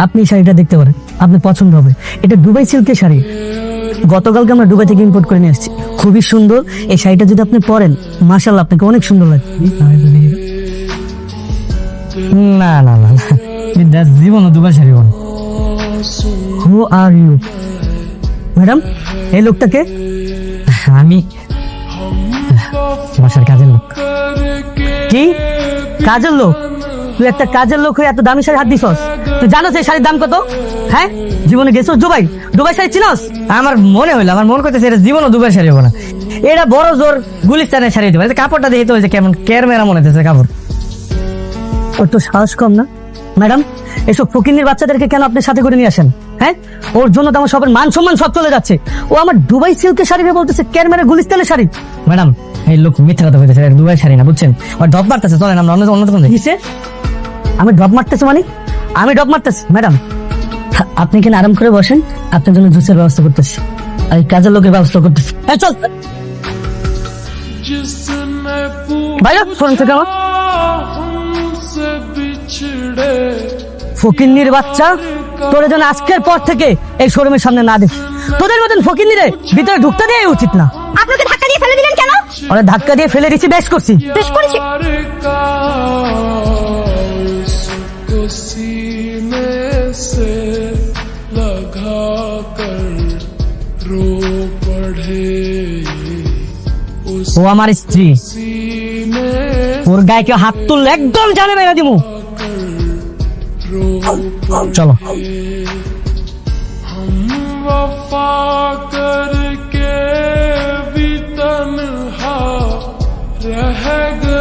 আপনি এই শাড়িটা দেখতে পারেন, আপনার পছন্দ হবে। এটা দুবাই সিল্কের শাড়ি, গতকালকে আমরা দুবাই থেকে ইম্পোর্ট করে নিয়ে আসছি, খুবই সুন্দর। এই শাড়িটা যদি আপনি পরেন, মাশাআল্লাহ আপনাকে অনেক সুন্দর লাগবে। না না না না, এটা জীবন দুবার শাড়ি বল। হু আর ইউ? ম্যাডাম, এই লোকটাকে আমি বাসার কাজের লোক। কি কাজের লোক? তুই একটা কাজের লোক হয়ে এত দামি শাড়ি হাত দিছস? তুই জানোস এই শাড়ির দাম কত? হ্যাঁ, জীবনে গেছস দুবাই? দুবাই শাড়ি চিনস? আমার মনে হইলো, আমার মন করতেছে এটা জীবনও দুবার শাড়ি হবো না। এটা বড় জোর গুলিস্তানের শাড়ি দেবো। কাপড়টা দেখে তো হয়েছে কেমন কেরমেরা মনে হচ্ছে কাপড়। ওর তো সাহস কম না। ম্যাডাম, এসব ফকিন্নির বাচ্চাদেরকে কেন আপনি সাথে করে নিয়ে আসেন? হ্যাঁ, ওর জন্য তো আমার সবার মান সম্মান সব চলে যাচ্ছে। ও আমার দুবাই সিল্কের শাড়ি বলতেছে কেরমেরা গুলিস্তানের শাড়ি। ম্যাডাম, এই লোক মিথ্যা কথা বলতেছে, এটা দুবার শাড়ি না, বুঝছেন? ওর ডব মারতেছে, চলেন আমরা অন্য অন্য দোকানে যাই। কিসে? আমি ড্রপ মারতেছি মানে? আমি ড্রপ মারতেছি? ম্যাডাম, আপনি এখানে আরাম করে বসেন, আপনার জন্য জুসের ব্যবস্থা করতেছি, আর এই কাজের লোকের ব্যবস্থা করতেছি। এই চল ভাইয়া, শোন থেকে আমার ফকিন্নির বাচ্চা, তোর যেন আজকের পর থেকে এই শোরুমের সামনে না দেখি। তোদের মতন ফকিন্নিরে ভিতরে ঢুকতে দেওয়া উচিত না। আপনাকে ধাক্কা দিয়ে ফেলে দিলেন কেন? ওরা ধাক্কা দিয়ে ফেলে দিচ্ছি, বেশ করছি। বেশ করেছি। ও আমার স্ত্রী, ওর গায়ে কেউ হাত তুললে একদম জানে মেরে দিমু। চলো। वफा करके भी तन्हा रह गए।